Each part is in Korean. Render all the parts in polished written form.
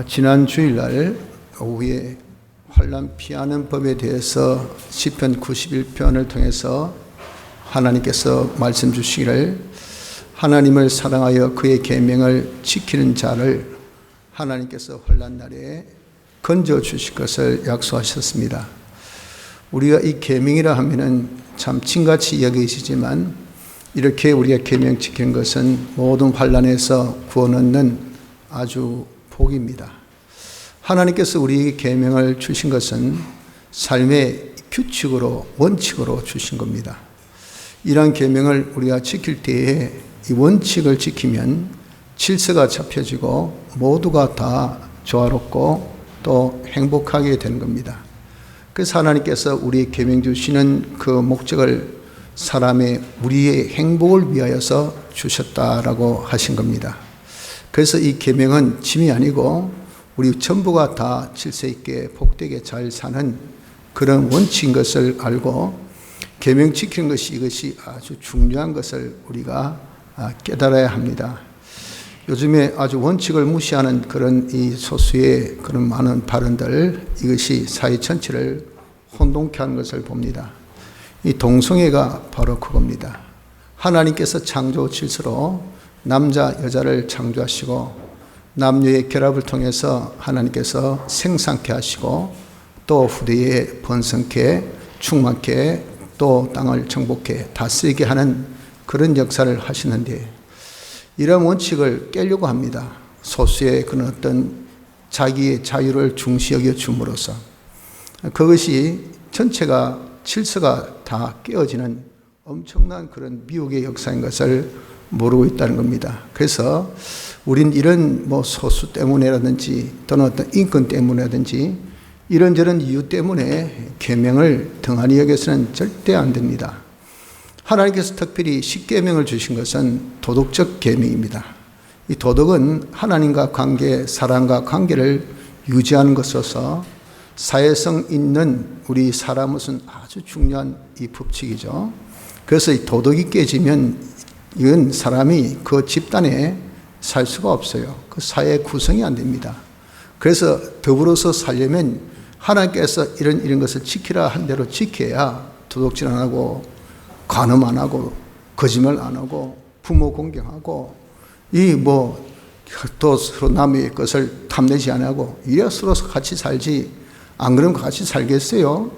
지난 주일날 오후에 환난 피하는 법에 대해서 시편 91편을 통해서 하나님께서 말씀 주시기를 하나님을 사랑하여 그의 계명을 지키는 자를 하나님께서 환난 날에 건져 주실 것을 약속하셨습니다. 우리가 이 계명이라 하면은 참 칭같이 여기시지만 이렇게 우리가 계명 지키는 것은 모든 환난에서 구원 얻는 아주 복입니다. 하나님께서 우리에게 계명을 주신 것은 삶의 규칙으로 원칙으로 주신 겁니다. 이러한 계명을 우리가 지킬 때에 이 원칙을 지키면 질서가 잡혀지고 모두가 다 조화롭고 또 행복하게 되는 겁니다. 그래서 하나님께서 우리의 계명 주시는 그 목적을 사람의 우리의 행복을 위하여서 주셨다라고 하신 겁니다. 그래서 이 계명은 짐이 아니고 우리 전부가 다 질서 있게 복되게 잘 사는 그런 원칙인 것을 알고 계명 지키는 것이 이것이 아주 중요한 것을 우리가 깨달아야 합니다. 요즘에 아주 원칙을 무시하는 그런 이 소수의 그런 많은 발언들, 이것이 사회 전체를 혼동케 하는 것을 봅니다. 이 동성애가 바로 그겁니다. 하나님께서 창조 질서로 남자 여자를 창조하시고 남녀의 결합을 통해서 하나님께서 생산케 하시고 또 후대에 번성케 충만케 또 땅을 정복해 다스리게 하는 그런 역사를 하시는데, 이런 원칙을 깨려고 합니다. 소수의 그런 어떤 자기의 자유를 중시 여겨 줌으로써 그것이 전체가 질서가 다 깨어지는 엄청난 그런 미혹의 역사인 것을 모르고 있다는 겁니다. 그래서 우린 이런 소수 때문에라든지 또는 어떤 인권 때문에라든지 이런저런 이유 때문에 계명을 등한히 여겨서는 절대 안 됩니다. 하나님께서 특별히 십계명을 주신 것은 도덕적 계명입니다. 이 도덕은 하나님과 관계, 사람과 관계를 유지하는 것으로서 사회성 있는 우리 사람으로서는 아주 중요한 이 법칙이죠. 그래서 이 도덕이 깨지면 이건 사람이 그 집단에 살 수가 없어요. 그 사회 구성이 안 됩니다. 그래서 더불어서 살려면 하나님께서 이런 것을 지키라 한 대로 지켜야 도둑질 안 하고 간음 안 하고 거짓말 안 하고 부모 공경하고 또 서로 남의 것을 탐내지 안 하고 이래야 서로 같이 살지, 안 그러면 같이 살겠어요?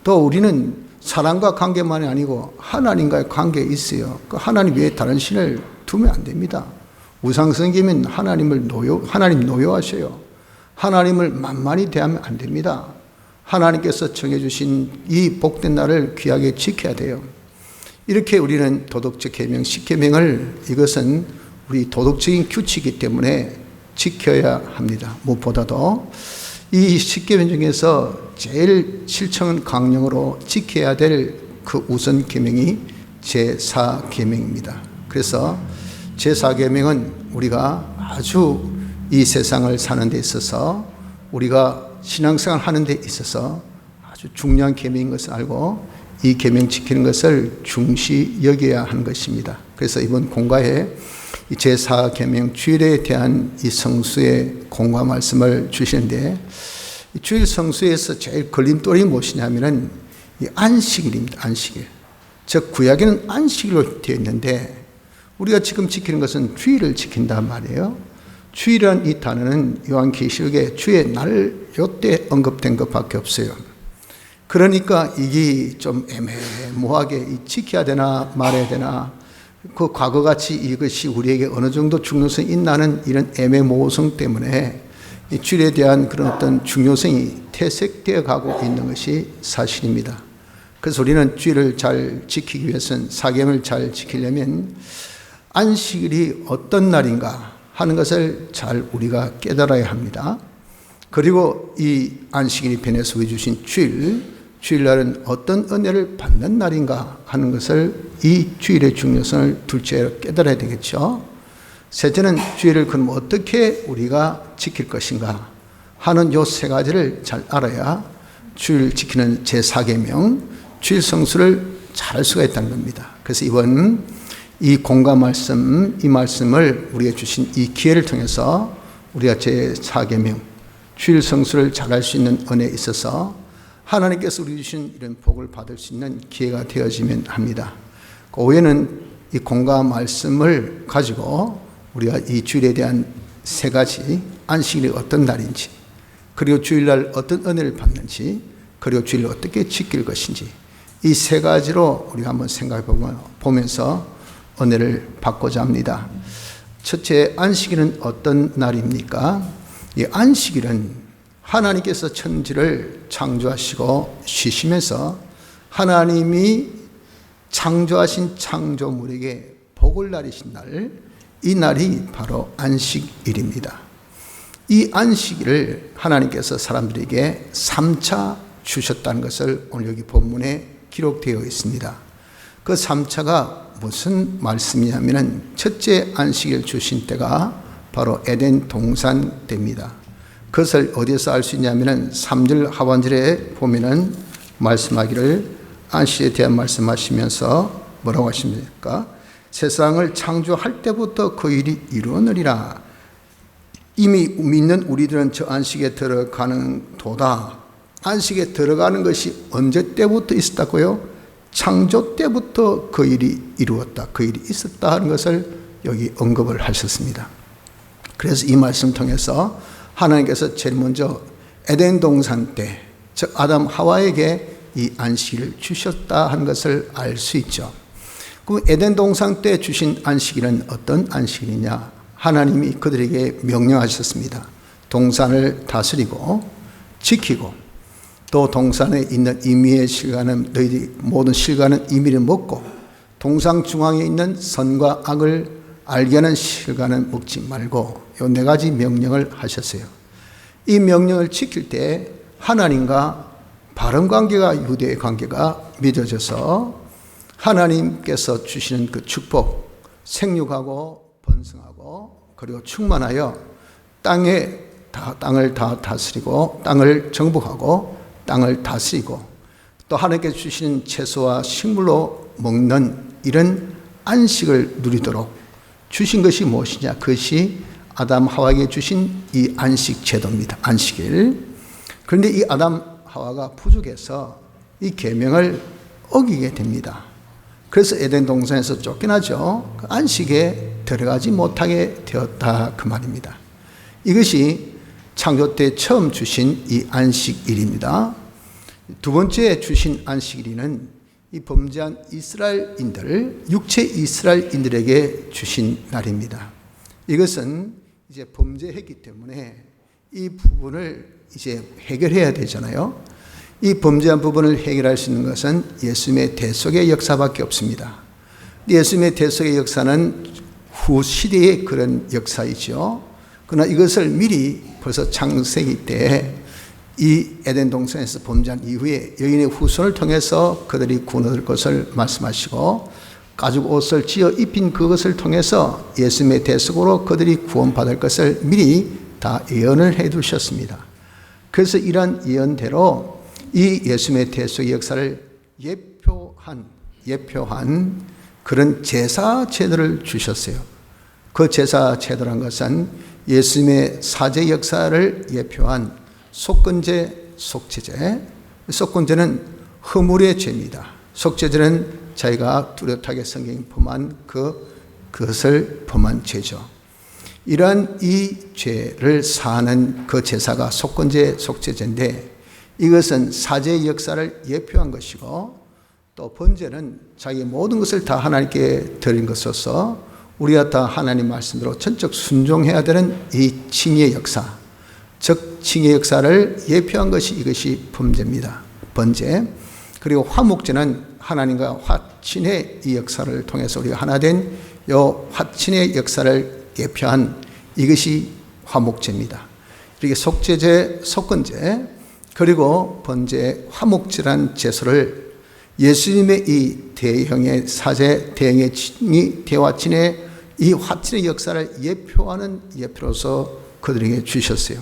또 우리는 사람과 관계만이 아니고 하나님과의 관계에 있어요. 그 하나님 외에 다른 신을 두면 안 됩니다. 우상숭배면 하나님 노여하셔요. 하나님을 만만히 대하면 안 됩니다. 하나님께서 정해주신 이 복된 날을 귀하게 지켜야 돼요. 이렇게 우리는 도덕적 계명, 십계명을 이것은 우리 도덕적인 규칙이기 때문에 지켜야 합니다. 무엇보다도 이 십계명 중에서 제일 실천 강령으로 지켜야 될 그 우선 계명이 제4계명입니다. 그래서 제4계명은 우리가 아주 이 세상을 사는 데 있어서 우리가 신앙생활 하는 데 있어서 아주 중요한 계명인 것을 알고 이 계명 지키는 것을 중시 여겨야 하는 것입니다. 그래서 이번 공과에 이 제4계명 주일에 대한 이 성수의 공과 말씀을 주시는데, 이 주일 성수에서 제일 걸림돌이 무엇이냐면은 이 안식일입니다. 안식일. 즉 구약에는 안식일로 되어 있는데 우리가 지금 지키는 것은 주일을 지킨단 말이에요. 주일이라는 이 단어는 요한계시록에 주의 날 요때 언급된 것밖에 없어요. 그러니까 이게 좀 애매모호하게 지켜야 되나 말아야 되나, 그 과거같이 이것이 우리에게 어느 정도 중요성이 있나는 이런 애매모호성 때문에 이 주일에 대한 그런 어떤 중요성이 퇴색되어 가고 있는 것이 사실입니다. 그래서 우리는 주일을 잘 지키기 위해서는 사계명을 잘 지키려면 안식일이 어떤 날인가 하는 것을 잘 우리가 깨달아야 합니다. 그리고 이 안식일이 변해서 주신 주일날은 어떤 은혜를 받는 날인가 하는 것을 이 주일의 중요성을 둘째로 깨달아야 되겠죠. 셋째는 주일을 그럼 어떻게 우리가 지킬 것인가 하는 요 세 가지를 잘 알아야 주일 지키는 제4계명 주일 성수를 잘 할 수가 있다는 겁니다. 그래서 이번 이 공과 말씀, 이 말씀을 우리가 주신 이 기회를 통해서 우리가 제4계명 주일 성수를 잘할 수 있는 은혜에 있어서 하나님께서 우리 주신 이런 복을 받을 수 있는 기회가 되어지면 합니다. 그 후에는 이 공과 말씀을 가지고 우리가 이 주일에 대한 세 가지, 안식일이 어떤 날인지, 그리고 주일날 어떤 은혜를 받는지, 그리고 주일을 어떻게 지킬 것인지, 이 세 가지로 우리가 한번 생각해 보면서 은혜를 받고자 합니다. 첫째, 안식일은 어떤 날입니까? 이 안식일은 하나님께서 천지를 창조하시고 쉬시면서 하나님이 창조하신 창조물에게 복을 나리신 날, 이 날이 바로 안식일입니다. 이 안식일을 하나님께서 사람들에게 3차 주셨다는 것을 오늘 여기 본문에 기록되어 있습니다. 그 3차가 무슨 말씀이냐면 첫째 안식일 주신 때가 바로 에덴 동산 때입니다. 그것을 어디에서 알 수 있냐면 3절 하반절에 보면은 말씀하기를, 안식일에 대한 말씀하시면서 뭐라고 하십니까? 세상을 창조할 때부터 그 일이 이루어느니라. 이미 믿는 우리들은 저 안식에 들어가는 도다. 안식에 들어가는 것이 언제 때부터 있었다고요? 창조 때부터 그 일이 이루었다, 그 일이 있었다 하는 것을 여기 언급을 하셨습니다. 그래서 이 말씀 통해서 하나님께서 제일 먼저 에덴 동산 때, 즉 아담 하와에게 이 안식일을 주셨다 하는 것을 알 수 있죠. 그 에덴 동산 때 주신 안식일은 어떤 안식일이냐? 하나님이 그들에게 명령하셨습니다. 동산을 다스리고 지키고, 또 동산에 있는 임의의 실과는 너희들이 모든 실과는 임의를 먹고, 동산 중앙에 있는 선과 악을 알게 하는 실과는 먹지 말고, 요 네 가지 명령을 하셨어요. 이 명령을 지킬 때 하나님과 바른 관계가, 유대의 관계가 맺어져서 하나님께서 주시는 그 축복, 생육하고 번성하고 그리고 충만하여 땅을 다 다스리고, 땅을 정복하고, 땅을 다스리고, 또 하나님께서 주시는 채소와 식물로 먹는 이런 안식을 누리도록 주신 것이 무엇이냐? 그것이 아담 하와에게 주신 이 안식 제도입니다. 안식일. 그런데 이 아담 하와가 부족해서 이 계명을 어기게 됩니다. 그래서 에덴 동산에서 쫓겨나죠. 그 안식에 들어가지 못하게 되었다, 그 말입니다. 이것이 창조 때 처음 주신 이 안식일입니다. 두 번째 주신 안식일은 이 범죄한 이스라엘인들, 육체 이스라엘인들에게 주신 날입니다. 이것은 이제 범죄했기 때문에 이 부분을 이제 해결해야 되잖아요. 이 범죄한 부분을 해결할 수 있는 것은 예수님의 대속의 역사밖에 없습니다. 예수님의 대속의 역사는 후 시대의 그런 역사이죠. 그러나 이것을 미리 벌써 창세기 때 이 에덴 동산에서 범죄한 이후에 여인의 후손을 통해서 그들이 구원 얻을 것을 말씀하시고, 가죽 옷을 지어 입힌 그것을 통해서 예수님의 대속으로 그들이 구원받을 것을 미리 다 예언을 해 두셨습니다. 그래서 이러한 예언대로 이 예수님의 대속의 역사를 예표한 그런 제사 제도를 주셨어요. 그 제사 제도란 것은 예수님의 사제 역사를 예표한 속건제, 속죄제. 속건제는 허물의 죄입니다. 속죄제는 자기가 뚜렷하게 성경이 범한 그것을 범한 죄죠. 이러한 이 죄를 사하는 그 제사가 속건제, 속죄제인데, 이것은 사제의 역사를 예표한 것이고, 또 번제는 자기의 모든 것을 다 하나님께 드린 것으로서 우리가 다 하나님 말씀대로 전적 순종해야 되는 이 칭의의 역사, 즉 칭의의 역사를 예표한 것이 이것이 번제입니다. 번제. 그리고 화목제는 하나님과 화친의 이 역사를 통해서 우리가 하나 된 이 화친의 역사를 예표한 이것이 화목제입니다. 이렇게 속죄제, 속건제, 그리고 번제, 화목제란 제소를 예수님의 이 대형의 사제, 대형의 칭의, 대화친의 이 화친의 역사를 예표하는 예표로서 그들에게 주셨어요.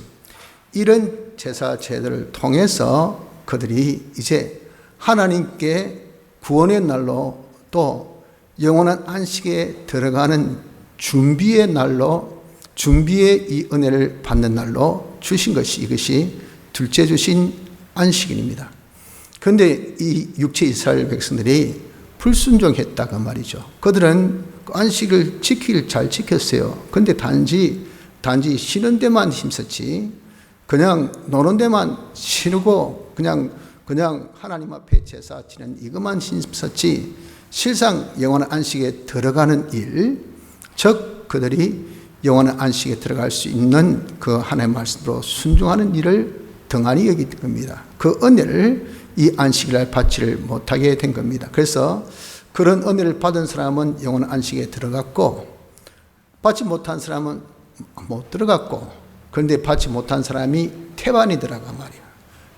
이런 제사 제도를 통해서 그들이 이제 하나님께 구원의 날로, 또 영원한 안식에 들어가는 준비의 날로 준비의 이 은혜를 받는 날로 주신 것이 이것이 둘째 주신 안식일입니다. 그런데 이 육체 이스라엘 백성들이 불순종했다고 말이죠. 그들은 그 안식을 지키길 잘 지켰어요. 그런데 단지 쉬는 데만 힘썼지, 그냥 노는 데만 쉬고 그냥 하나님 앞에 제사 지는 이것만 힘썼지, 실상 영원한 안식에 들어가는 일, 즉 그들이 영원한 안식에 들어갈 수 있는 그 하나님의 말씀으로 순종하는 일을 등한히 여긴 겁니다. 그 은혜를 이 안식일날 받지를 못하게 된 겁니다. 그래서 그런 은혜를 받은 사람은 영원한 안식에 들어갔고, 받지 못한 사람은 못 들어갔고, 그런데 받지 못한 사람이 태반이 들어가 말이야.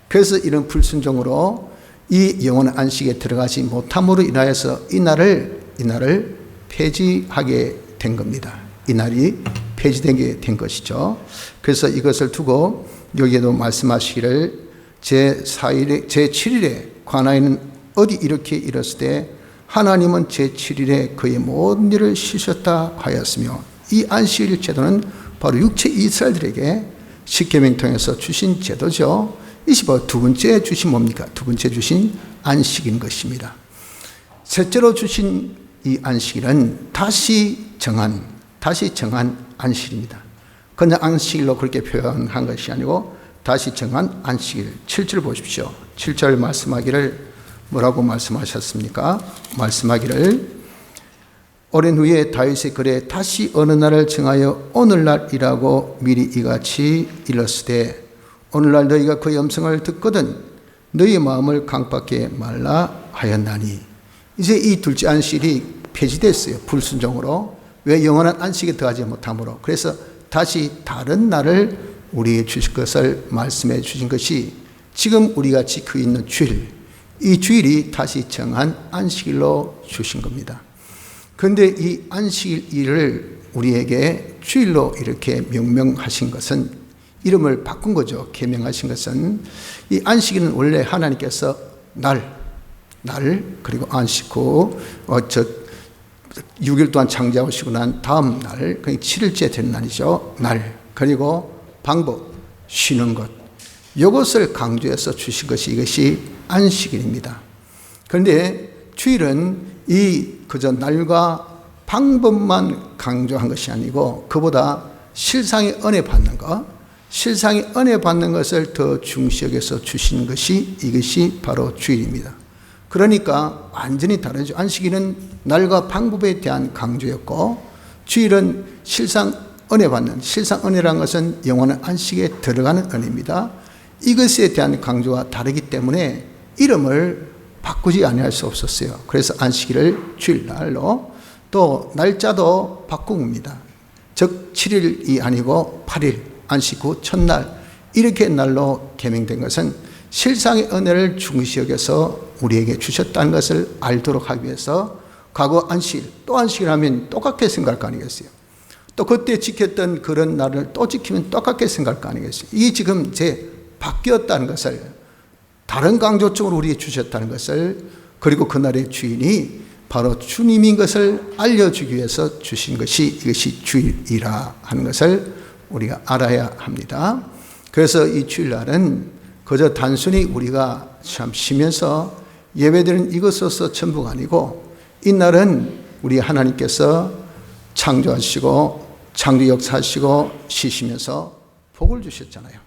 그래서 이런 불순종으로 이 영원한 안식에 들어가지 못함으로 인하여서 이 날을 폐지하게 된 겁니다. 이 날이 폐지되게 된 것이죠. 그래서 이것을 두고 여기에도 말씀하시기를 제7일에 관하여는 어디 이렇게 이뤘을 때 하나님은 제7일에 그의 모든 일을 쉬셨다 하였으며, 이 안식일 제도는 바로 육체 이스라엘들에게 십계명 통해서 주신 제도죠. 이것이 바로 두 번째 주신 뭡니까? 두 번째 주신 안식인 것입니다. 셋째로 주신 이 안식일은 다시 정한 안식일입니다. 그냥 안식일로 그렇게 표현한 것이 아니고 다시 정한 안식일. 7절 보십시오. 7절 말씀하기를 뭐라고 말씀하셨습니까? 말씀하기를 오랜 후에 다윗의 글에 다시 어느 날을 정하여 오늘날이라고 미리 이같이 일렀으되, 오늘날 너희가 그의 음성을 듣거든 너희 마음을 강박해 말라 하였나니. 이제 이 둘째 안식일이 폐지됐어요. 불순종으로. 왜? 영원한 안식에 들어가지 못함으로. 그래서 다시 다른 날을 우리에게 주실 것을 말씀해 주신 것이 지금 우리가 지키고 있는 주일, 이 주일이 다시 정한 안식일로 주신 겁니다. 그런데 이 안식일을 우리에게 주일로 이렇게 명명하신 것은, 이름을 바꾼 거죠. 계명하신 것은, 이 안식일은 원래 하나님께서 날 그리고 안식 후 6일 동안 창조하시고 난 다음 날, 그러니까 7일째 되는 날이죠. 날, 그리고 방법, 쉬는 것, 이것을 강조해서 주신 것이 이것이 안식일입니다. 그런데 주일은 그저 날과 방법만 강조한 것이 아니고, 그보다 실상의 은혜 받는 것, 실상의 은혜 받는 것을 더 중시 여겨서 주신 것이 이것이 바로 주일입니다. 그러니까 완전히 다르죠. 안식일은 날과 방법에 대한 강조였고, 주일은 실상 은혜 받는, 실상 은혜라는 것은 영원한 안식에 들어가는 은혜입니다. 이것에 대한 강조가 다르기 때문에 이름을 바꾸지 아니할 수 없었어요. 그래서 안식일을 주일날로, 또 날짜도 바꾼 겁니다. 즉 7일이 아니고 8일, 안식 후 첫날, 이렇게 날로 계명된 것은 실상의 은혜를 중시 여겨서 우리에게 주셨다는 것을 알도록 하기 위해서, 과거 안식일, 또 안식일 하면 똑같게 생각할 거 아니겠어요? 또 그때 지켰던 그런 날을 또 지키면 똑같게 생각할 거 아니겠어요? 이게 지금 이제 바뀌었다는 것을, 다른 강조점으로 우리에게 주셨다는 것을, 그리고 그날의 주인이 바로 주님인 것을 알려주기 위해서 주신 것이 이것이 주일이라 하는 것을 우리가 알아야 합니다. 그래서 이 주일날은 그저 단순히 우리가 참 쉬면서 예배드리는 이것으로서 전부가 아니고, 이 날은 우리 하나님께서 창조하시고 창조 역사하시고 쉬시면서 복을 주셨잖아요.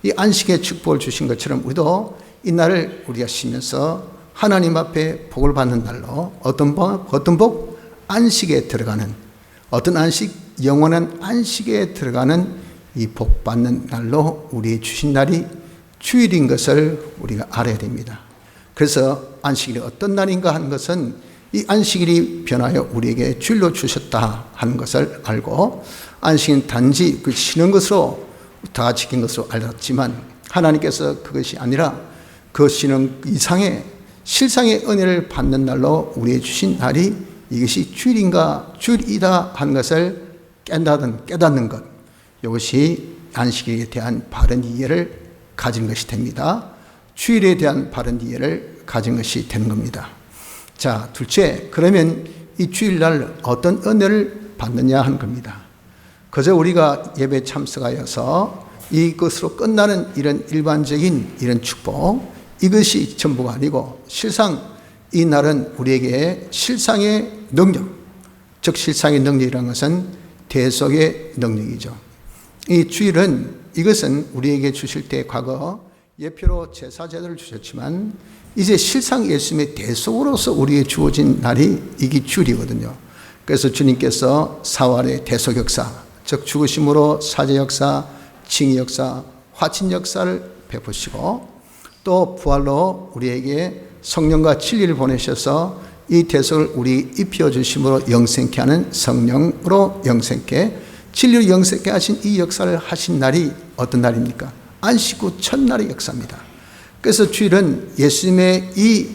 이 안식의 축복을 주신 것처럼 우리도 이 날을 우리가 쉬면서 하나님 앞에 복을 받는 날로, 어떤 복? 안식에 들어가는, 어떤 안식? 영원한 안식에 들어가는 이 복 받는 날로 우리의 주신 날이 주일인 것을 우리가 알아야 됩니다. 그래서 안식일이 어떤 날인가 하는 것은 이 안식일이 변하여 우리에게 주일로 주셨다 하는 것을 알고, 안식일은 단지 그 쉬는 것으로 다 지킨 것으로 알았지만, 하나님께서 그것이 아니라 그 쉬는 이상의 실상의 은혜를 받는 날로 우리의 주신 날이 이것이 주일이다 하는 것을 깨닫는 것, 이것이 안식일에 대한 바른 이해를 가진 것이 됩니다. 주일에 대한 바른 이해를 가진 것이 되는 겁니다. 자, 둘째, 그러면 이 주일날 어떤 은혜를 받느냐 하는 겁니다. 그저 우리가 예배 참석하여서 이것으로 끝나는 이런 일반적인 이런 축복, 이것이 전부가 아니고 실상 이 날은 우리에게 실상의 능력, 즉 실상의 능력이라는 것은 대속의 능력이죠. 이 주일은 이것은 우리에게 주실 때 과거 예표로 제사제도를 주셨지만 이제 실상 예수님의 대속으로서 우리에게 주어진 날이 이게 주일이거든요. 그래서 주님께서 사활의 대속 역사, 즉 죽으심으로 사죄 역사, 칭의 역사, 화친 역사를 베푸시고 또 부활로 우리에게 성령과 진리를 보내셔서 이 대속을 우리 입혀주심으로 영생케 하는 성령으로 영생케, 진리로 영생케 하신 이 역사를 하신 날이 어떤 날입니까? 안식 후 첫날의 역사입니다. 그래서 주일은 예수님의 이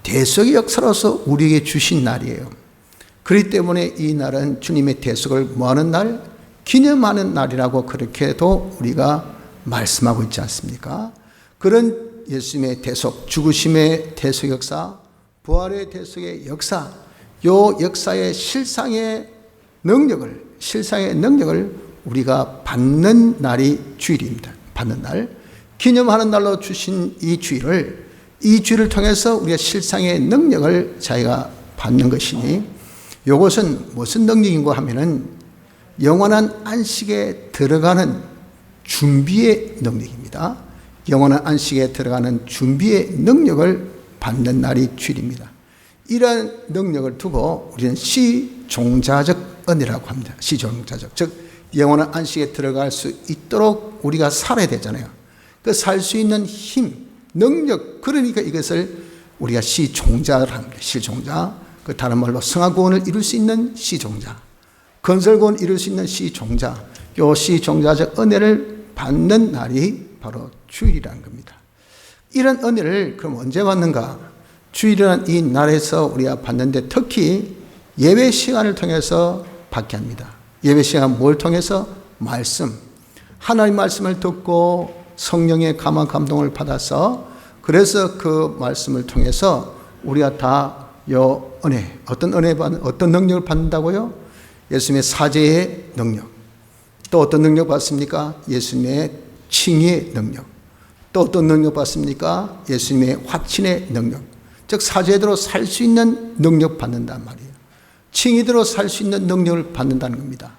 대속의 역사로서 우리에게 주신 날이에요. 그렇기 때문에 이 날은 주님의 대속을 뭐하는 날? 기념하는 날이라고 그렇게도 우리가 말씀하고 있지 않습니까? 그런 예수님의 대속, 죽으심의 대속 역사, 부활의 대속의 역사, 요 역사의 실상의 능력을 우리가 받는 날이 주일입니다. 받는 날, 기념하는 날로 주신 이 주일을 통해서 우리가 실상의 능력을 자기가 받는 것이니, 이것은 무슨 능력인가 하면은 영원한 안식에 들어가는 준비의 능력입니다. 영원한 안식에 들어가는 준비의 능력을 받는 날이 주일입니다. 이러한 능력을 두고 우리는 시종자적 은혜라고 합니다. 시종자적, 즉 영원한 안식에 들어갈 수 있도록 우리가 살아야 되잖아요. 그 살 수 있는 힘, 능력, 그러니까 이것을 우리가 시종자를 합니다. 시종자, 그 다른 말로 성화구원을 이룰 수 있는 시종자, 건설구원을 이룰 수 있는 시종자, 요 시종자적 은혜를 받는 날이 바로 주일이라는 겁니다. 이런 은혜를 그럼 언제 받는가? 주일이라는 이 날에서 우리가 받는데 특히 예배 시간을 통해서 받게 합니다. 예배 시간 뭘 통해서? 말씀. 하나님 말씀을 듣고 성령의 감화 감동을 받아서, 그래서 그 말씀을 통해서 우리가 다 요 은혜, 어떤 능력을 받는다고요? 예수님의 사죄의 능력. 또 어떤 능력 받습니까? 예수님의 칭의의 능력. 또 어떤 능력 받습니까? 예수님의 화친의 능력. 즉 사죄대로 살 수 있는 능력 받는단 말이에요. 칭의대로 살 수 있는 능력을 받는다는 겁니다.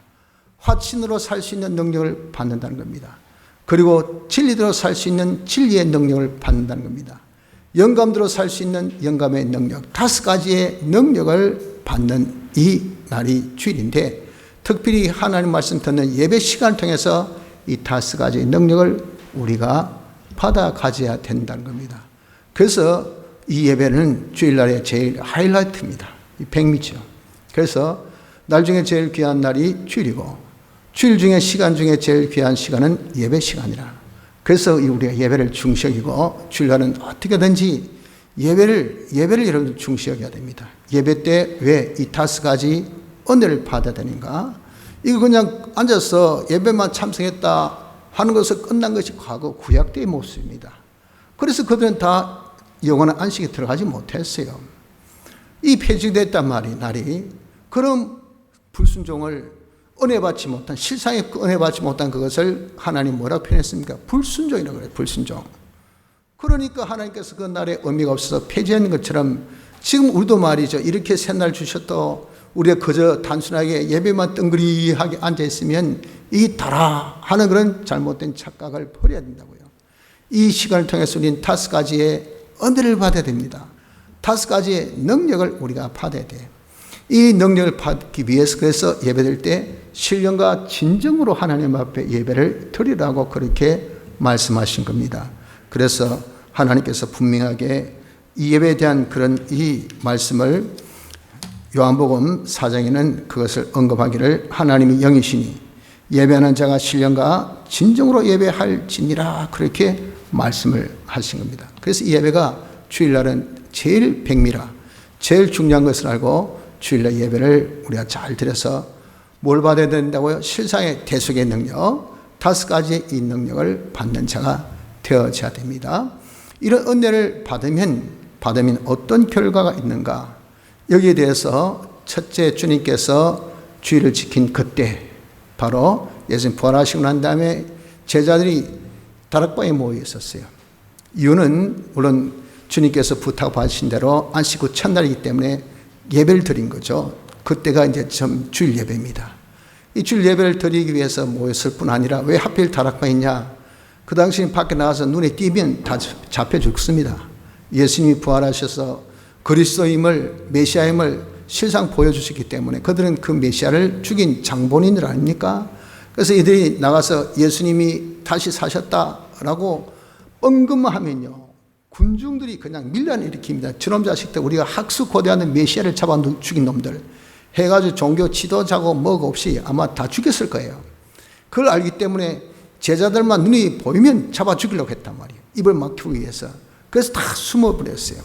화친으로 살 수 있는 능력을 받는다는 겁니다. 그리고 진리대로 살 수 있는 진리의 능력을 받는다는 겁니다. 영감대로 살 수 있는 영감의 능력, 5가지의 능력을 받는 이 날이 주일인데, 특별히 하나님 말씀 듣는 예배 시간을 통해서 이 5가지의 능력을 우리가 받아 가져야 된다는 겁니다. 그래서 이 예배는 주일날의 제일 하이라이트입니다. 이 백미죠. 그래서 날 중에 제일 귀한 날이 주일이고, 주일 중에 시간 중에 제일 귀한 시간은 예배 시간이라. 그래서 우리가 예배를 중시 여기고, 주일날은 어떻게든지 예배를 여러분 중시 여겨야 됩니다. 예배 때 왜 이 5가지 은혜를 받아야 되는가? 이거 그냥 앉아서 예배만 참석했다 하는 것은 끝난 것이 과거 구약 때의 모습입니다. 그래서 그들은 다 영원한 안식에 들어가지 못했어요. 이 폐지됐단 날이. 그럼 불순종을 은혜 받지 못한, 실상의 은혜 받지 못한 그것을 하나님 뭐라고 표현했습니까? 불순종이라고 그래요. 불순종. 그러니까 하나님께서 그 날에 의미가 없어서 폐지한 것처럼 지금 우리도 말이죠. 이렇게 새날 주셨도 우리가 그저 단순하게 예배만 뜬그리하게 앉아있으면 이 달아 하는 그런 잘못된 착각을 버려야 된다고요. 이 시간을 통해서 우리는 5가지의 은혜를 받아야 됩니다. 5가지의 능력을 우리가 받아야 돼요. 이 능력을 받기 위해서 그래서 예배드릴 때 신령과 진정으로 하나님 앞에 예배를 드리라고 그렇게 말씀하신 겁니다. 그래서 하나님께서 분명하게 이 예배에 대한 그런 이 말씀을 요한복음 4장에는 그것을 언급하기를, 하나님이 영이시니 예배하는 자가 신령과 진정으로 예배할지니라, 그렇게 말씀을 하신 겁니다. 그래서 이 예배가 주일날은 제일 백미라, 제일 중요한 것을 알고 주일날 예배를 우리가 잘 드려서 뭘 받아야 된다고요? 실상의 대속의 능력, 5가지의 이 능력을 받는 자가 되어져야 됩니다. 이런 은혜를 받으면 어떤 결과가 있는가? 여기에 대해서 첫째, 주님께서 주일을 지킨 그때 바로 예수님 부활하시고 난 다음에 제자들이 다락방에 모여 있었어요. 이유는 물론 주님께서 부탁받으신 대로 안식 후 첫날이기 때문에 예배를 드린 거죠. 그때가 이제 주일 예배입니다. 이 주일 예배를 드리기 위해서 모였을 뿐 아니라 왜 하필 다락방에 있냐? 그 당시 밖에 나가서 눈에 띄면 다 잡혀 죽습니다. 예수님이 부활하셔서 그리스도임을, 메시아임을 실상 보여주셨기 때문에 그들은 그 메시아를 죽인 장본인들 아닙니까? 그래서 이들이 나가서 예수님이 다시 사셨다라고 뻥금하면요, 군중들이 그냥 밀란을 일으킵니다. 저놈 자식들, 우리가 학수고대하는 메시아를 잡아 죽인 놈들 해가지고 종교 지도자고 뭐가 없이 아마 다 죽였을 거예요. 그걸 알기 때문에 제자들만 눈이 보이면 잡아 죽이려고 했단 말이에요. 입을 막히기 위해서. 그래서 다 숨어버렸어요.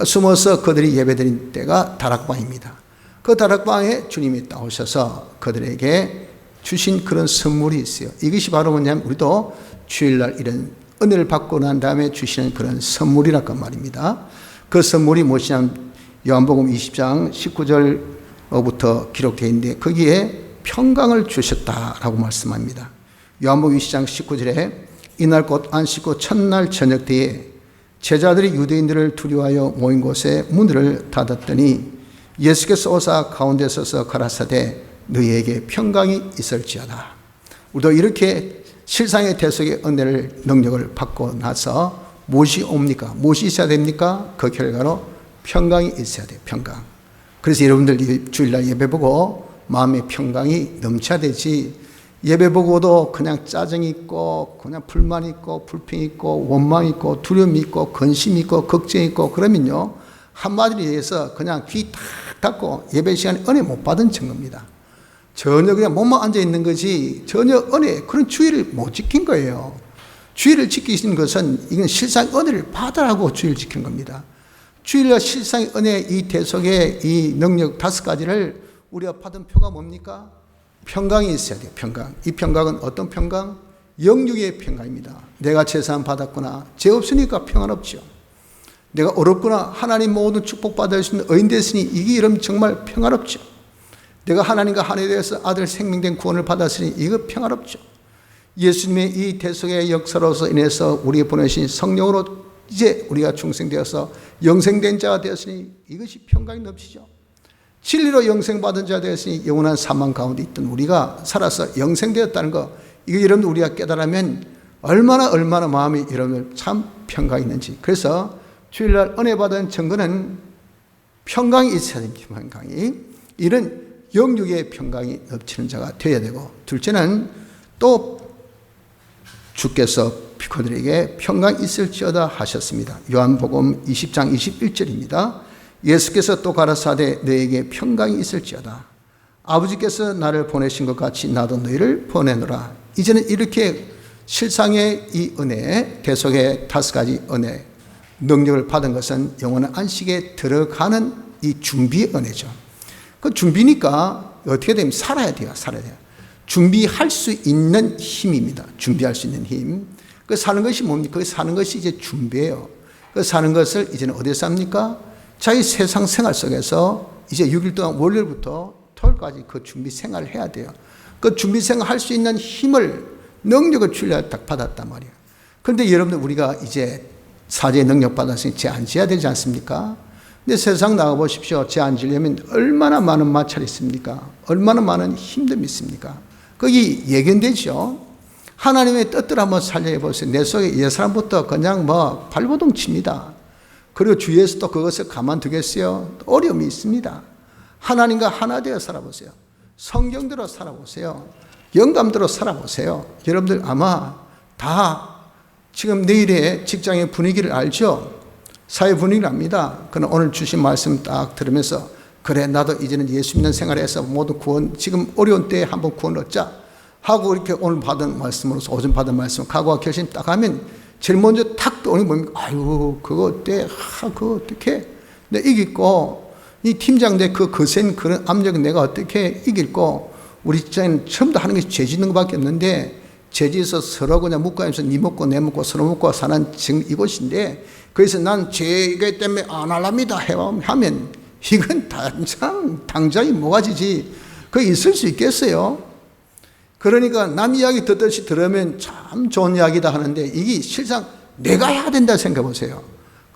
숨어서 그들이 예배드린 때가 다락방입니다. 그 다락방에 주님이 나오셔서 그들에게 주신 그런 선물이 있어요. 이것이 바로 뭐냐면 우리도 주일날 이런 은혜를 받고 난 다음에 주시는 그런 선물이라고 말입니다. 그 선물이 무엇이냐면 요한복음 20장 19절부터 기록되어 있는데 거기에 평강을 주셨다라고 말씀합니다. 요한복음 20장 19절에 이날 곧 안식 후 첫날 저녁 때에 제자들이 유대인들을 두려워하여 모인 곳에 문을 닫았더니 예수께서 오사 가운데 서서 가라사대 너희에게 평강이 있을지어다. 우리도 이렇게 실상의 대속의 은혜를 능력을 받고 나서 무엇이 옵니까? 무엇이 있어야 됩니까? 그 결과로 평강이 있어야 돼요. 평강. 그래서 여러분들 주일날 예배 보고 마음의 평강이 넘쳐야 되지, 예배 보고도 그냥 짜증이 있고 그냥 불만이 있고 불평이 있고 원망이 있고 두려움이 있고 근심이 있고 걱정이 있고 그러면요, 한마디로 얘기해서 그냥 귀 탁 닫고 예배 시간에 은혜 못 받은 증거입니다. 전혀 그냥 몸만 앉아 있는 거지 전혀 은혜, 그런 주의를 못 지킨 거예요. 주의를 지키신 것은 이건 실상 은혜를 받으라고 주의를 지킨 겁니다. 주일날 실상의 은혜, 이 대속의 이 능력 5가지를 우리가 받은 표가 뭡니까? 평강이 있어야 돼요. 평강. 이 평강은 어떤 평강? 영육의 평강입니다. 내가 재산 받았구나, 죄 없으니까 평안없죠. 내가 어렵구나, 하나님 모든 축복받을 수 있는 의인 됐으니 이게 이러면 정말 평안없죠. 내가 하나님과 하나님에 대해서 아들 생명된 구원을 받았으니 이거 평안없죠. 예수님의 이 대속의 역사로서 인해서 우리에게 보내신 성령으로 이제 우리가 중생되어서 영생된 자가 되었으니 이것이 평강이 넘치죠. 진리로 영생받은 자가 되었으니 영원한 사망 가운데 있던 우리가 살아서 영생되었다는 거, 이거 여러분들 우리가 깨달으면 얼마나 마음이 여러분들 참 평강이 있는지. 그래서 주일날 은혜 받은 증거는 평강이 있어야 됩니다. 평강이. 이런 영육의 평강이 넘치는 자가 되어야 되고, 둘째는 또 주께서 그들에게 평강이 있을지어다 하셨습니다. 요한복음 20장 21절입니다. 예수께서 또 가라사대 너에게 평강이 있을지어다. 아버지께서 나를 보내신 것 같이 나도 너희를 보내노라. 이제는 이렇게 실상의 이 은혜, 대속의 5가지 은혜, 능력을 받은 것은 영원한 안식에 들어가는 이 준비의 은혜죠. 그 준비니까 어떻게 되면 살아야 돼요. 준비할 수 있는 힘입니다. 준비할 수 있는 힘. 그 사는 것이 뭡니까? 그 사는 것이 이제 준비예요. 그 사는 것을 이제는 어디서 삽니까? 자기 세상 생활 속에서 이제 6일 동안 월요일부터 토요일까지 그 준비 생활을 해야 돼요. 그 준비 생활 할 수 있는 힘을, 능력을 주려 딱 받았단 말이에요. 그런데 여러분들 우리가 이제 사죄의 능력 받았으니 죄 안 지어야 되지 않습니까? 근데 세상 나가보십시오. 죄 안 지려면 얼마나 많은 마찰이 있습니까? 얼마나 많은 힘듦이 있습니까? 거기 예견되죠. 하나님의 뜻대로 한번 살려보세요. 내 속에 옛사람부터 그냥 발버둥 칩니다. 그리고 주위에서 또 그것을 가만두겠어요? 어려움이 있습니다. 하나님과 하나 되어 살아보세요. 성경대로 살아보세요. 영감대로 살아보세요. 여러분들 아마 다 지금 내일의 직장의 분위기를 알죠? 사회 분위기를 압니다. 그러나 오늘 주신 말씀 딱 들으면서 그래, 나도 이제는 예수 믿는 생활에서 모든 구원, 지금 어려운 때에 한번 구원 얻자 하고 이렇게 오늘 받은 말씀으로서, 오전 받은 말씀 각오와 결심 딱 하면 제일 먼저 탁 떠오르는 게 뭡니까? 아유, 그거 어때? 그거 어떻게? 내가 이길고, 이 팀장대 그 거센 그런 압력은 내가 어떻게 이길고, 우리 직장에는 처음 다 하는 것이 죄 짓는 것밖에 없는데, 죄 지어서 서로 그냥 묶어가면서 니 먹고 내 먹고 서로 먹고 사는 지금 이곳인데, 그래서 난 죄 때문에 안 할랍니다 하면, 이건 당장이 뭐가지지? 그게 있을 수 있겠어요? 그러니까 남 이야기 듣듯이 들으면 참 좋은 이야기다 하는데 이게 실상 내가 해야 된다 생각해 보세요.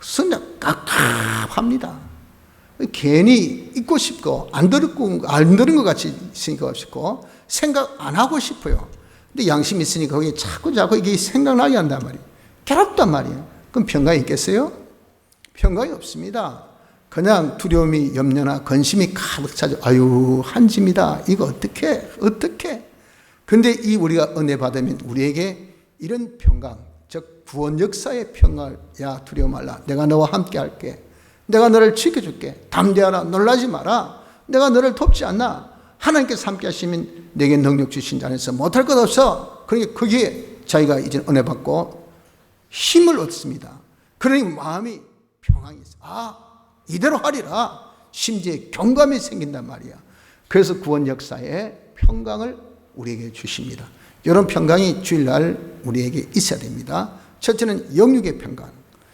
성령 깝깝합니다. 괜히 잊고 싶고 안 들은 것 같이 생각 싶고 생각 안 하고 싶어요. 근데 양심이 있으니까 거기에 자꾸 이게 생각나게 한단 말이에요. 괴롭단 말이에요. 그럼 평강이 있겠어요? 평강이 없습니다. 그냥 두려움이 염려나 근심이 가득 차죠. 아유 한짐이다. 이거 어떻게? 근데 이 우리가 은혜 받으면 우리에게 이런 평강, 즉 구원 역사의 평강을, 야 두려워 말라. 내가 너와 함께 할게. 내가 너를 지켜줄게. 담대하라. 놀라지 마라. 내가 너를 돕지 않나. 하나님께서 함께 하시면 내게 능력 주신 자 안에서 못할 것 없어. 그러니까 거기에 자기가 이제 은혜 받고 힘을 얻습니다. 그러니 마음이 평안이 있어. 아 이대로 하리라. 심지어 경감이 생긴단 말이야. 그래서 구원 역사에 평강을 우리에게 주십니다. 이런 평강이 주일날 우리에게 있어야 됩니다. 첫째는 영육의 평강.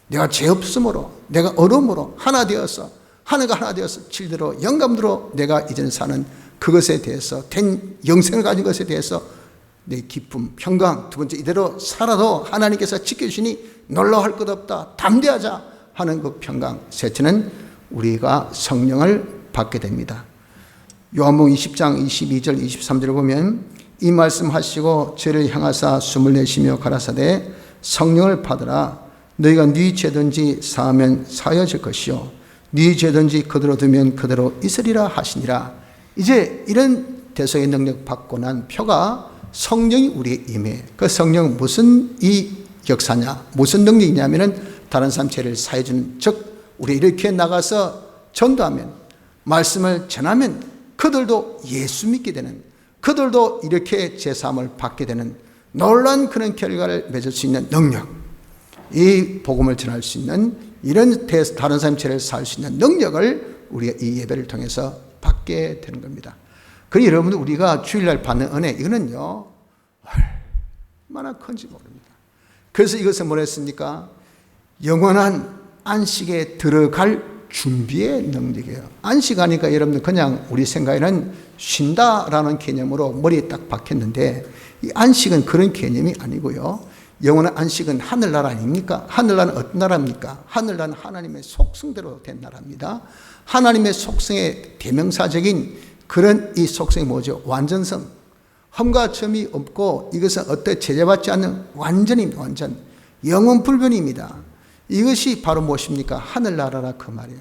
내가 죄 없음으로, 내가 어려움으로 하나 되어서, 하나가 하나 되어서 질대로 영감대로 내가 이제는 사는 그것에 대해서, 된 영생을 가진 것에 대해서 내 기쁨, 평강. 두 번째, 이대로 살아도 하나님께서 지켜주시니 놀라워할 것 없다. 담대하자 하는 그 평강. 셋째는 우리가 성령을 받게 됩니다. 요한복음 20장 22절 23절을 보면 이 말씀하시고 저를 향하사 숨을 내쉬며 가라사대 성령을 받으라. 너희가 네 죄든지 사하면 사여질 것이요 네 죄든지 그대로 두면 그대로 있으리라 하시니라. 이제 이런 대속의 능력 받고 난 표가 성령이 우리에 임해. 그 성령은 무슨 이 역사냐, 무슨 능력이냐면은 다른 사람 죄를 사해주는, 즉 우리 이렇게 나가서 전도하면, 말씀을 전하면 그들도 예수 믿게 되는, 그들도 이렇게 제사함을 받게 되는 놀라운 그런 결과를 맺을 수 있는 능력, 이 복음을 전할 수 있는, 이런 다른 사람 죄를 사할 수 있는 능력을 우리가 이 예배를 통해서 받게 되는 겁니다. 그러니 여러분들 우리가 주일날 받는 은혜, 이거는요 얼마나 큰지 모릅니다. 그래서 이것은 뭐랬습니까? 영원한 안식에 들어갈 준비의 능력이에요. 안식하니까 여러분들 그냥 우리 생각에는 쉰다라는 개념으로 머리에 딱 박혔는데, 이 안식은 그런 개념이 아니고요. 영원한 안식은 하늘나라 아닙니까? 하늘나라는 어떤 나라입니까? 하늘나라는 하나님의 속성대로 된 나라입니다. 하나님의 속성의 대명사적인 그런 이 속성이 뭐죠? 완전성. 흠과 점이 없고 이것은 어떤 제재받지 않는 완전입니다. 완전. 영원불변입니다. 이것이 바로 무엇입니까? 하늘나라라 그 말이에요.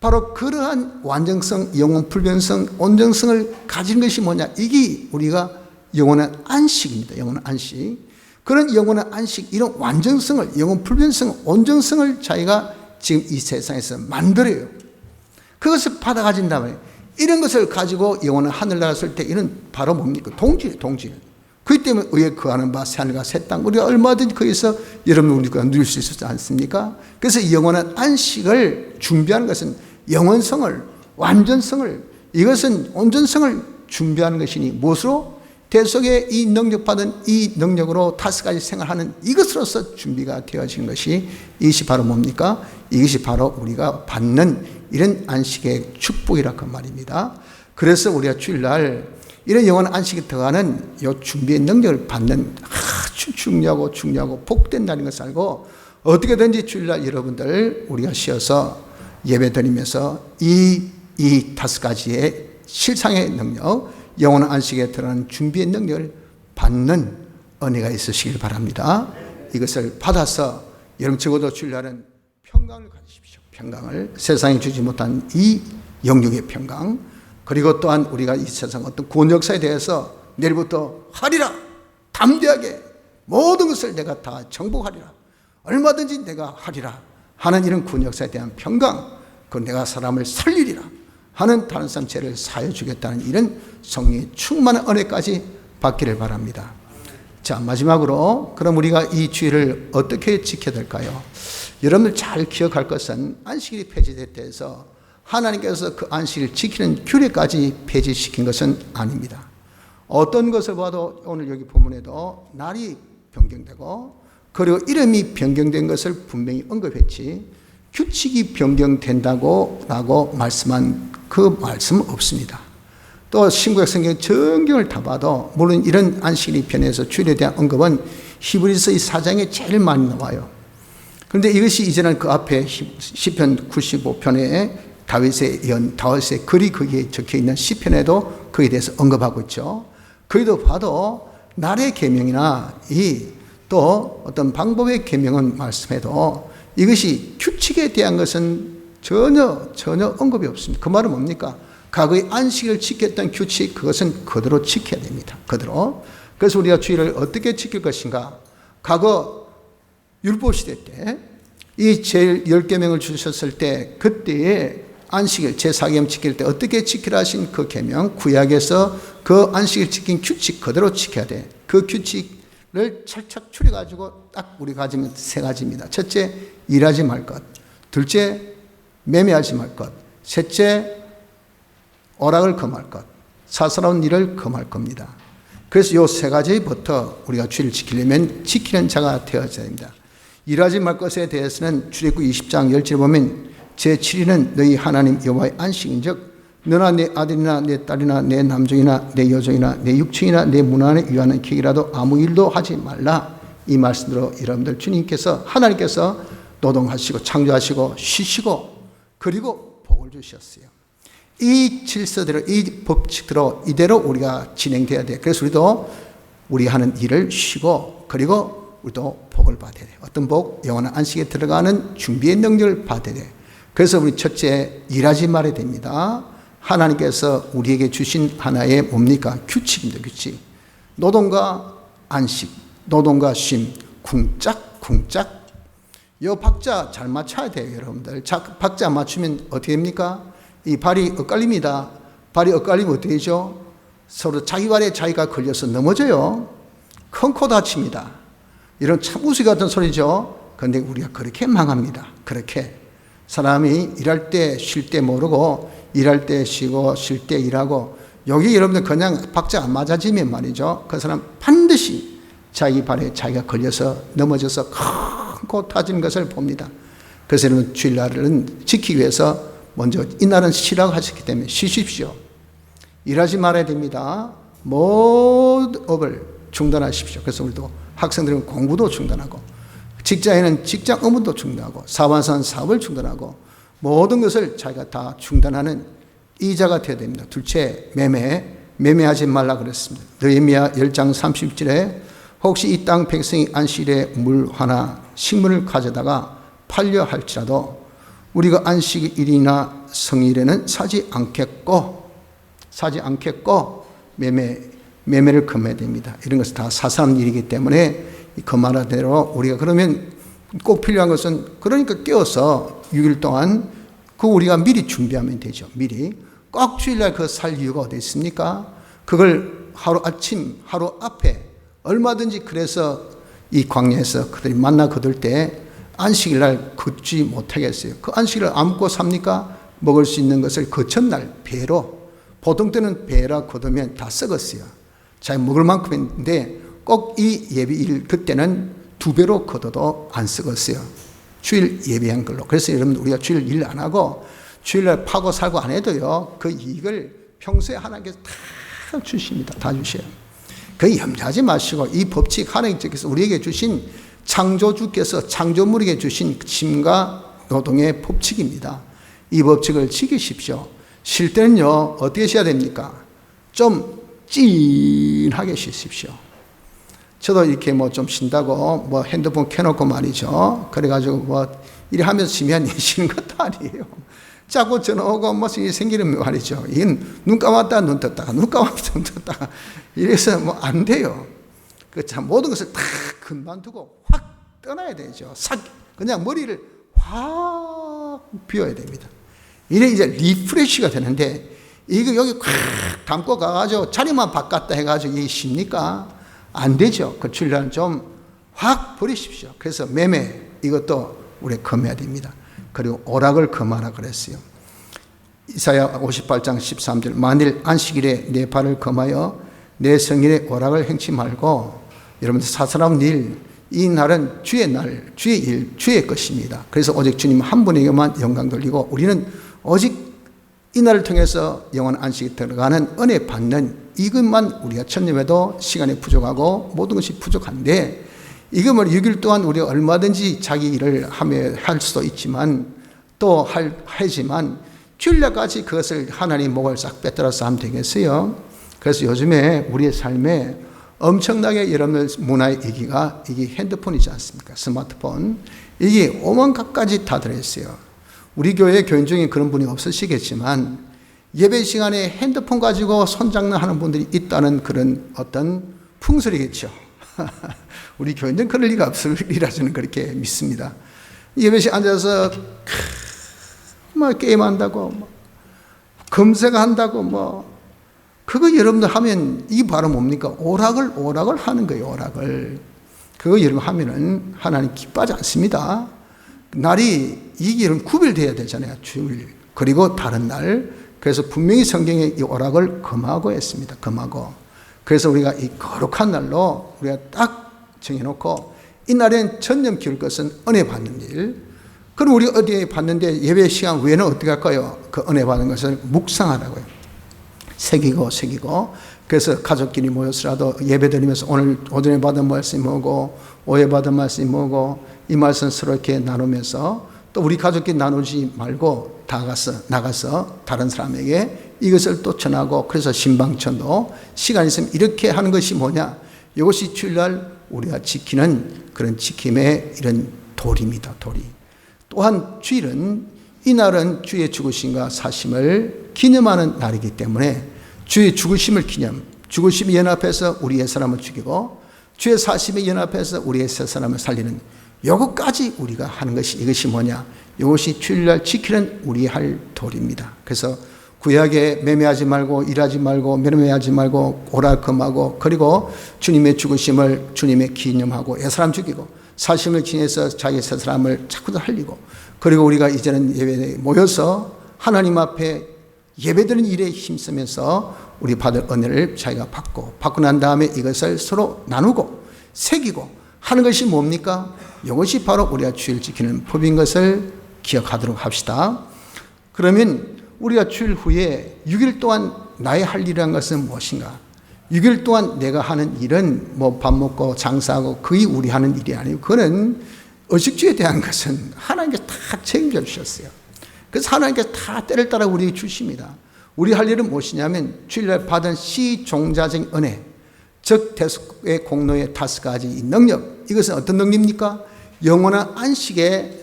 바로 그러한 완전성, 영원불변성, 온전성을 가진 것이 뭐냐? 이게 우리가 영원한 안식입니다. 영원한 안식. 그런 영원한 안식, 이런 완전성을, 영원불변성, 온전성을 자기가 지금 이 세상에서 만들어요. 그것을 받아 가진다면, 이런 것을 가지고 영원한 하늘나라 쓸 때 이는 바로 뭡니까? 동질. 그렇기 때문에 의에 거하는 바 새하늘과 새 땅, 우리가 얼마든지 거기서 여러분 우리가 누릴 수 있지 않습니까? 그래서 영원한 안식을 준비하는 것은 영원성을, 완전성을, 이것은 온전성을 준비하는 것이니 무엇으로? 대속의 이 능력받은 이 능력으로 5가지 생활하는 이것으로서 준비가 되어진 것이, 이것이 바로 뭡니까? 이것이 바로 우리가 받는 이런 안식의 축복이라고 말입니다. 그래서 우리가 주일날 이런 영원한 안식에 들어가는 이 준비의 능력을 받는 아주 중요하고 복된다는 것을 알고, 어떻게든지 주일날 여러분들 우리가 쉬어서 예배 드리면서 이 5가지의 실상의 능력, 영원한 안식에 들어가는 준비의 능력을 받는 은혜가 있으시길 바랍니다. 이것을 받아서 여러분 적어도 주일날은 평강을 가지십시오. 평강을, 세상에 주지 못한 이 영육의 평강, 그리고 또한 우리가 이 세상 어떤 구원 역사에 대해서 내일부터 하리라, 담대하게 모든 것을 내가 다 정복하리라, 얼마든지 내가 하리라 하는 이런 구원 역사에 대한 평강, 그 내가 사람을 살리리라 하는 다른 사람 죄를 사해 주겠다는 이런 성령의 충만한 은혜까지 받기를 바랍니다. 자, 마지막으로 그럼 우리가 이 주일을 어떻게 지켜야 될까요? 여러분들 잘 기억할 것은 안식일이 폐지됐다 해서 하나님께서 그 안식일을 지키는 규례까지 폐지시킨 것은 아닙니다. 어떤 것을 봐도 오늘 여기 본문에도 날이 변경되고 그리고 이름이 변경된 것을 분명히 언급했지, 규칙이 변경된다고 라고 말씀한 그 말씀은 없습니다. 또 신구약 성경 전경을 다 봐도 물론 이런 안식일이 편에서 주일에 대한 언급은 히브리서 이 4장에 제일 많이 나와요. 그런데 이것이 이제는 그 앞에 시편 95편에 다윗의 글이 거기에 적혀 있는 시편에도 거기에 대해서 언급하고 있죠. 거기도 봐도 날의 계명이나 또 어떤 방법의 계명은 말씀해도 이것이 규칙에 대한 것은 전혀 언급이 없습니다. 그 말은 뭡니까? 과거의 안식을 지켰던 규칙, 그것은 그대로 지켜야 됩니다. 그대로. 그래서 우리가 주일을 어떻게 지킬 것인가? 과거 율법시대 때 이 제일 10계명을 주셨을 때 그때의 안식일 제4계명 지킬 때 어떻게 지키라 하신 그 계명, 구약에서 그 안식일 지킨 규칙 그대로 지켜야 돼. 그 규칙을 찰칵 추려가지고 딱 우리 가지면 3가지입니다. 첫째, 일하지 말 것. 둘째, 매매하지 말 것. 셋째, 오락을 금할 것. 사사로운 일을 금할 겁니다. 그래서 이 3가지부터 우리가 주일을 지키려면 지키는 자가 되어야 됩니다. 일하지 말 것에 대해서는 출애굽 20장 10절에 보면 제7일은 너희 하나님 여호와의 안식인즉 너나 내 아들이나 내 딸이나 내 남종이나 내 여종이나 내 육친이나 내 문 안에 위하는 객이라도 아무 일도 하지 말라. 이 말씀으로 여러분들 주님께서 하나님께서 노동하시고 창조하시고 쉬시고 그리고 복을 주셨어요. 이 질서대로 이 법칙대로 이대로 우리가 진행돼야 돼. 그래서 우리도 우리 하는 일을 쉬고 그리고 우리도 복을 받아야 돼. 어떤 복? 영원한 안식에 들어가는 준비의 능력을 받아야 돼. 그래서 우리 첫째 일하지 말아야 됩니다. 하나님께서 우리에게 주신 하나의 뭡니까? 규칙입니다. 규칙. 노동과 안식, 노동과 쉼, 쿵짝쿵짝. 이 박자 잘 맞춰야 돼요, 여러분들. 박자 맞추면 어떻게 됩니까? 이 발이 엇갈립니다. 발이 엇갈리면 어떻게 되죠? 서로 자기 발에 자기가 걸려서 넘어져요. 큰 코 다칩니다. 이런 참 우스 같은 소리죠. 그런데 우리가 그렇게 망합니다. 그렇게. 사람이 일할 때 쉴 때 모르고 일할 때 쉬고 쉴 때 일하고 여기 여러분들 그냥 박자 안 맞아지면 말이죠. 그 사람 반드시 자기 발에 자기가 걸려서 넘어져서 큰 코 타진 것을 봅니다. 그래서 여러분 주일날은 지키기 위해서 먼저 이날은 쉬라고 하셨기 때문에 쉬십시오. 일하지 말아야 됩니다. 모든 업을 중단하십시오. 그래서 우리도 학생들은 공부도 중단하고 직장에는 직장 업무도 중단하고 사업하는 사업을 중단하고 모든 것을 자기가 다 중단하는 이자가 되어야 됩니다. 둘째, 매매하지 말라 그랬습니다. 느헤미야 10장 30절에 혹시 이 땅 백성이 안식일에 물 하나 식물을 가져다가 팔려 할지라도 우리가 안식일이나 성일에는 사지 않겠고 매매를 금해야 됩니다. 이런 것은 다 사사로운 일이기 때문에 그 말대로 우리가 그러면 꼭 필요한 것은 그러니까 깨어서 6일 동안 그 우리가 미리 준비하면 되죠. 미리. 꼭 주일날 그 살 이유가 어디 있습니까? 그걸 하루 앞에 얼마든지 그래서 이 광야에서 그들이 만나 거둘 때 안식일날 걷지 못하겠어요. 그 안식일을 안 먹고 삽니까? 먹을 수 있는 것을 그 전날 배로, 보통 때는 배라 걷으면 다 썩었어요. 자, 먹을 만큼인데 꼭 이 예비일 그때는 2배로 걷어도 안 썩었어요. 주일 예비한 걸로. 그래서 여러분 우리가 주일 일 안 하고 주일날 파고 살고 안 해도요. 그 이익을 평소에 하나님께서 다 주십니다. 다 주셔요. 그 염려하지 마시고 이 법칙 하나님께서 우리에게 주신 창조주께서 창조물에게 주신 쉼과 노동의 법칙입니다. 이 법칙을 지키십시오. 쉴 때는요. 어떻게 쉬어야 됩니까? 좀 찐하게 쉬십시오. 저도 이렇게 좀 쉰다고 핸드폰 켜놓고 말이죠. 그래가지고 이래 하면서 쉬면 쉬는 것도 아니에요. 자꾸 전화 오고 무슨 일이 생기는 말이죠. 이건 눈 감았다 눈 떴다가 눈 감았다 눈 떴다가 이래서 안 돼요. 그 참 모든 것을 다 그만두고 확 떠나야 되죠. 그냥 머리를 확 비워야 됩니다. 이래 이제 리프레시가 되는데 이거 여기 콱 담고 가가지고 자리만 바꿨다 해가지고 이게 쉽니까? 안 되죠. 그 주일날은 좀 확 버리십시오. 그래서 매매 이것도 우리 금해야 됩니다. 그리고 오락을 금하라 그랬어요. 이사야 58장 13절 만일 안식일에 내 발을 금하여 내 성일에 오락을 행치 말고 여러분들 사사로운 일, 이 날은 주의 날, 주의 일, 주의 것입니다. 그래서 오직 주님 한 분에게만 영광 돌리고 우리는 오직 이날을 통해서 영원한 안식에 들어가는 은혜 받는 이것만 우리가 천념해도 시간이 부족하고 모든 것이 부족한데, 이것을 6일 동안 우리가 얼마든지 자기 일을 할 수도 있지만 또 하지만 주일날까지 그것을 하나님 목을 싹 빼들어서 하면 되겠어요? 그래서 요즘에 우리의 삶에 엄청나게 여러분들 문화의 이기가 이게 핸드폰이지 않습니까? 스마트폰. 이게 오만각까지 다 들어있어요. 우리 교회 교인 중에 그런 분이 없으시겠지만 예배 시간에 핸드폰 가지고 손장난하는 분들이 있다는 그런 어떤 풍설이겠죠. 우리 교인들은 그럴 리가 없으리라 저는 그렇게 믿습니다. 예배시 앉아서 뭐 게임한다고, 뭐 검색한다고, 그거 여러분들 하면 이게 바로 뭡니까? 오락을 하는 거예요. 오락을. 그거 여러분 하면은 하나님 기뻐하지 않습니다. 날이 이게 여러분 구별돼야 되잖아요. 주일 그리고 다른 날. 그래서 분명히 성경에 이 오락을 금하고 했습니다. 금하고. 그래서 우리가 이 거룩한 날로 우리가 딱 정해놓고 이 날엔 전념 기울 것은 은혜 받는 일. 그럼 우리 어디에 받는데 예배 시간 외에는 어떻게 할까요? 그 은혜 받는 것을 묵상하라고요. 새기고. 그래서 가족끼리 모여서라도 예배 드리면서 오늘 오전에 받은 말씀이 뭐고 오후에 받은 말씀이 뭐고 이 말씀 서로 이렇게 나누면서 또 우리 가족끼리 나누지 말고 나가서 다른 사람에게 이것을 또 전하고, 그래서 신방천도 시간 있으면 이렇게 하는 것이 뭐냐? 이것이 주일날 우리가 지키는 그런 지킴의 이런 도리입니다. 도리. 또한 주일은 이날은 주의 죽으심과 사심을 기념하는 날이기 때문에 주의 죽으심을 죽으심이 연합해서 우리의 사람을 죽이고 주의 사심이 연합해서 우리의 새 사람을 살리는 요것까지 우리가 하는 것이, 이것이 뭐냐? 이것이 주일날 지키는 우리 할 도리입니다. 그래서 구약에 매매하지 말고 일하지 말고 매매하지 말고 오락금하고, 그리고 주님의 죽으심을 주님의 기념하고 옛사람 죽이고 사심을 지내서 자기 새 사람을 자꾸 살리고, 그리고 우리가 이제는 예배에 모여서 하나님 앞에 예배드리는 일에 힘쓰면서 우리 받을 은혜를 자기가 받고 난 다음에 이것을 서로 나누고 새기고 하는 것이 뭡니까? 이것이 바로 우리가 주일 지키는 법인 것을 기억하도록 합시다. 그러면 우리가 주일 후에 6일 동안 나의 할 일이라는 것은 무엇인가? 6일 동안 내가 하는 일은 뭐 밥 먹고 장사하고 그게 우리 하는 일이 아니고, 그거는 의식주에 대한 것은 하나님께서 다 책임져 주셨어요. 그래서 하나님께서 다 때를 따라 우리에게 주십니다. 우리 할 일은 무엇이냐면 주일날 받은 시종자적 은혜, 즉 대속의 공로의 5가지 이 능력, 이것은 어떤 능력입니까? 영원한 안식에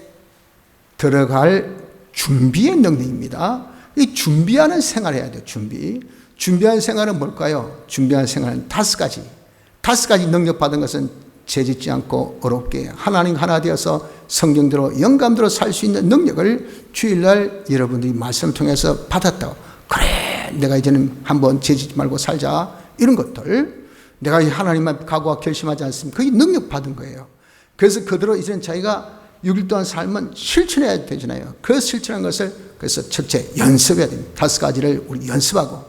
들어갈 준비의 능력입니다. 이 준비하는 생활을 해야 돼요. 준비하는 생활은 뭘까요? 준비하는 생활은 5가지 능력 받은 것은 죄짓지 않고 어렵게 하나님 하나 되어서 성경대로 영감대로 살 수 있는 능력을 주일날 여러분들이 말씀을 통해서 받았다고. 그래, 내가 이제는 한번 죄짓지 말고 살자, 이런 것들 내가 하나님만 각오와 결심하지 않습니까? 그게 능력 받은 거예요. 그래서 그대로 이제는 자기가 6일 동안 삶은 실천해야 되잖아요. 그 실천한 것을 그래서 첫째 연습해야 됩니다. 5가지를 우리 연습하고,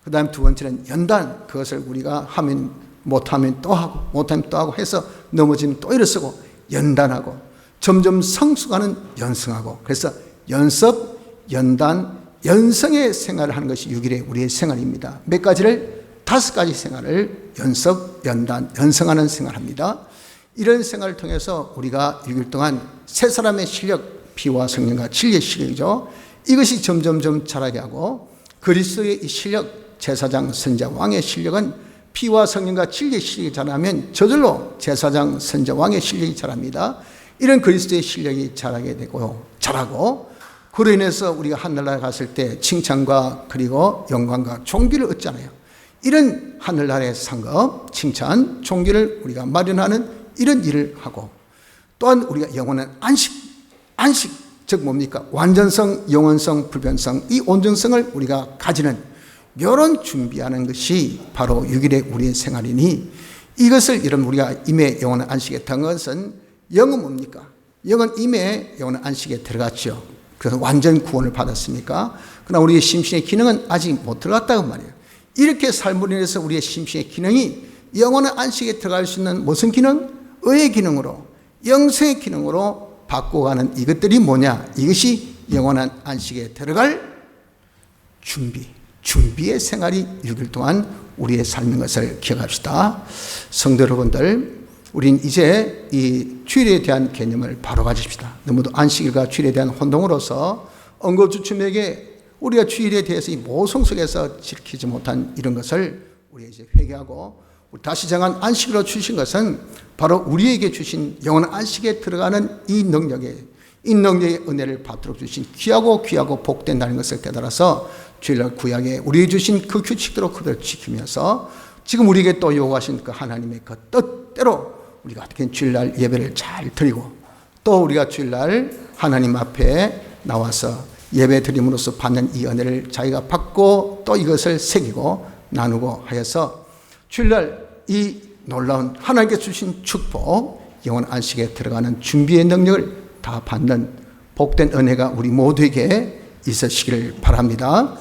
그 다음 두 번째는 연단, 그것을 우리가 하면 못하면 또 하고 못하면 또 하고 해서 넘어지면 또 일어서고 연단하고 점점 성숙하는 연승하고, 그래서 연습, 연단, 연성의 생활을 하는 것이 6일의 우리의 생활입니다. 몇 가지를? 5가지 생활을 연습, 연단, 연성하는 생활합니다. 이런 생활을 통해서 우리가 6일 동안 새 사람의 실력, 피와 성령과 진리의 실력이죠. 이것이 점점점 자라게 하고, 그리스도의 이 실력, 제사장, 선자, 왕의 실력은 피와 성령과 진리의 실력이 자라면 저절로 제사장, 선자, 왕의 실력이 자랍니다. 이런 그리스도의 실력이 자라게 되고 자라고, 그로 인해서 우리가 하늘나라에 갔을 때 칭찬과 그리고 영광과 존귀를 얻잖아요. 이런 하늘나라의 상급, 칭찬, 존귀를 우리가 마련하는 이런 일을 하고, 또한 우리가 영원한 안식, 즉 뭡니까? 완전성, 영원성, 불변성, 이 온전성을 우리가 가지는 이런 준비하는 것이 바로 6일의 우리의 생활이니, 이것을 여러분 우리가 임의 영원한 안식에 들어간 것은 영은 뭡니까? 영은 임의 영원한 안식에 들어갔죠. 그래서 완전 구원을 받았으니까. 그러나 우리의 심신의 기능은 아직 못 들어갔다고 말이에요. 이렇게 삶으로 인해서 우리의 심신의 기능이 영원한 안식에 들어갈 수 있는 무슨 기능? 의의 기능으로, 영생의 기능으로 바꿔가는 이것들이 뭐냐? 이것이 영원한 안식에 들어갈 준비의 생활이 6일 동안 우리의 삶인 것을 기억합시다. 성도 여러분들, 우린 이제 이 주일에 대한 개념을 바로 가집시다. 너무도 안식일과 주일에 대한 혼동으로서 언거주춤에게 우리가 주일에 대해서 이 모성 속에서 지키지 못한 이런 것을 우리가 이제 회개하고 다시 정한 안식으로 주신 것은 바로 우리에게 주신 영원한 안식에 들어가는 이 능력의 은혜를 받도록 주신 귀하고 복된다는 것을 깨달아서 주일날 구약에 우리에게 주신 그 규칙대로 그대로 지키면서 지금 우리에게 또 요구하신 그 하나님의 그 뜻대로 우리가 어떻게 주일날 예배를 잘 드리고 또 우리가 주일날 하나님 앞에 나와서 예배 드림으로써 받는 이 은혜를 자기가 받고 또 이것을 새기고 나누고 하여서 주일날 이 놀라운 하나님께 주신 축복, 영원 안식에 들어가는 준비의 능력을 다 받는 복된 은혜가 우리 모두에게 있으시기를 바랍니다.